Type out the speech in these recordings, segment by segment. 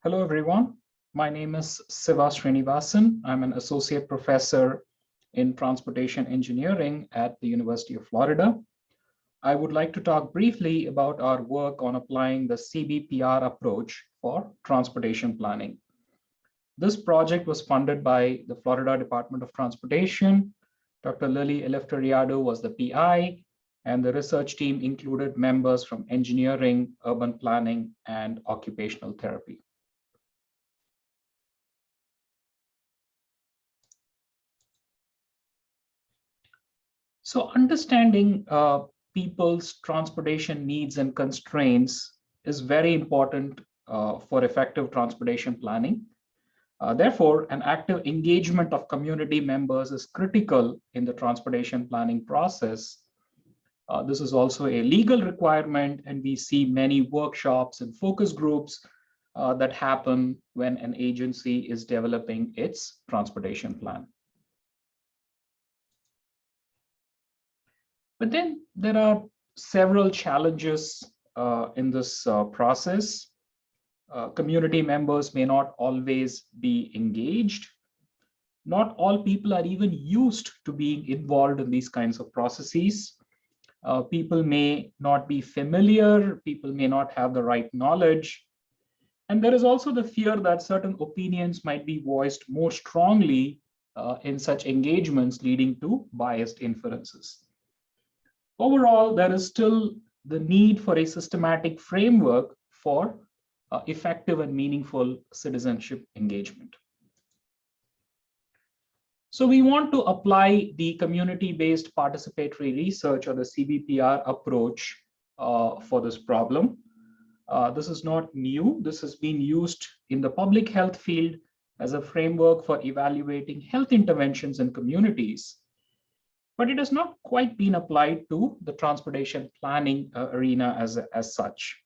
Hello, everyone. My name is Siva Srinivasan. I'm an associate professor in transportation engineering at the University of Florida. I would like to talk briefly about our work on applying the CBPR approach for transportation planning. This project was funded by the Florida Department of Transportation. Dr. Lily Eleftheriadou was the PI, and the research team included members from engineering, urban planning, and occupational therapy. So understanding people's transportation needs and constraints is very important for effective transportation planning. Therefore, an active engagement of community members is critical in the transportation planning process. This is also a legal requirement, and we see many workshops and focus groups that happen when an agency is developing its transportation plan. But then there are several challenges in this process. Community members may not always be engaged. Not all people are even used to being involved in these kinds of processes. People may not be familiar, people may not have the right knowledge. And there is also the fear that certain opinions might be voiced more strongly in such engagements, leading to biased inferences. Overall, there is still the need for a systematic framework for effective and meaningful citizenship engagement. So we want to apply the community-based participatory research, or the CBPR approach for this problem. This is not new. This has been used in the public health field as a framework for evaluating health interventions in communities. But it has not quite been applied to the transportation planning arena as such.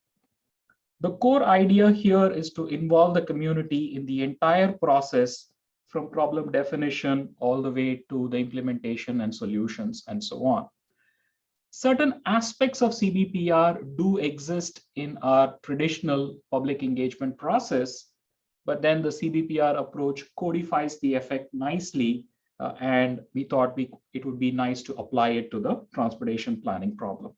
The core idea here is to involve the community in the entire process, from problem definition all the way to the implementation and solutions and so on. Certain aspects of CBPR do exist in our traditional public engagement process, but then the CBPR approach codifies the effect nicely. And we thought it would be nice to apply it to the transportation planning problem.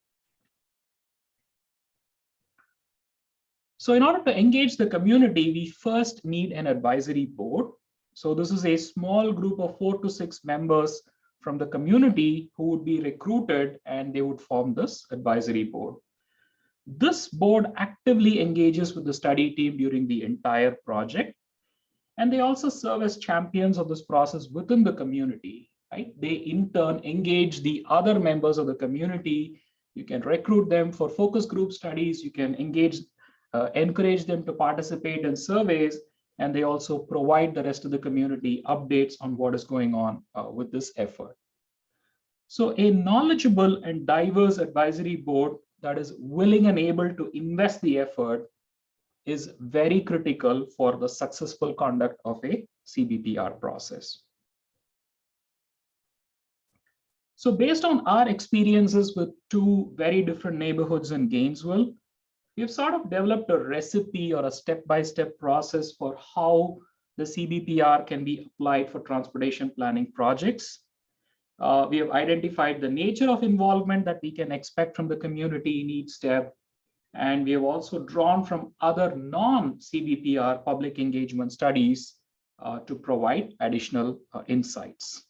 So in order to engage the community, we first need an advisory board. So this is a small group of 4 to 6 members from the community who would be recruited, and they would form this advisory board. This board actively engages with the study team during the entire project. And they also serve as champions of this process within the community, right? They in turn engage the other members of the community. You can recruit them for focus group studies. You can encourage them to participate in surveys, and they also provide the rest of the community updates on what is going on with this effort. So a knowledgeable and diverse advisory board that is willing and able to invest the effort is very critical for the successful conduct of a CBPR process. So based on our experiences with 2 very different neighborhoods in Gainesville, we've sort of developed a recipe or a step-by-step process for how the CBPR can be applied for transportation planning projects. We have identified the nature of involvement that we can expect from the community in each step. And we have also drawn from other non-CBPR public engagement studies to provide additional insights.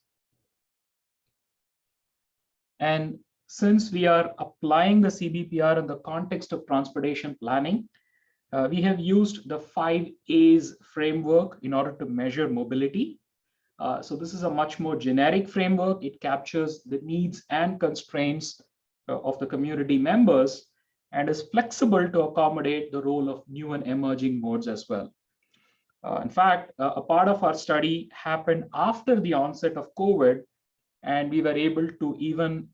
And since we are applying the CBPR in the context of transportation planning, we have used the 5 A's framework in order to measure mobility. So this is a much more generic framework. It captures the needs and constraints of the community members, and is flexible to accommodate the role of new and emerging modes as well. In fact, a part of our study happened after the onset of COVID, and we were able to even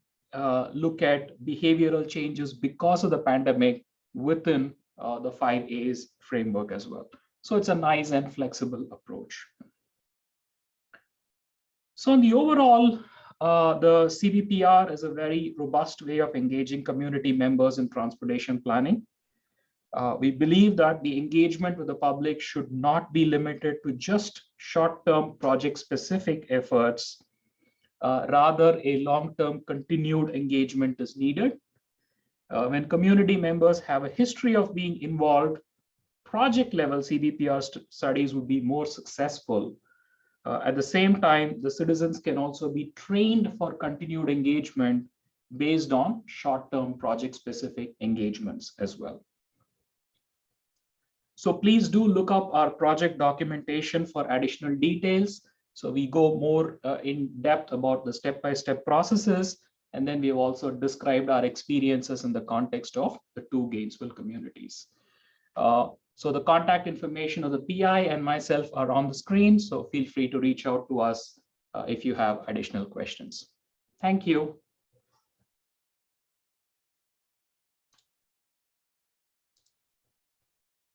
look at behavioral changes because of the pandemic within the 5 A's framework as well. So it's a nice and flexible approach. So in the overall, the CBPR is a very robust way of engaging community members in transportation planning. We believe that the engagement with the public should not be limited to just short-term project-specific efforts. Rather, a long-term continued engagement is needed. When community members have a history of being involved, project-level CBPR studies would be more successful. At the same time, the citizens can also be trained for continued engagement based on short-term project-specific engagements as well. So please do look up our project documentation for additional details. So we go more in depth about the step-by-step processes, and then we've also described our experiences in the context of the two Gainesville communities. So the contact information of the PI and myself are on the screen, so feel free to reach out to us if you have additional questions. Thank you.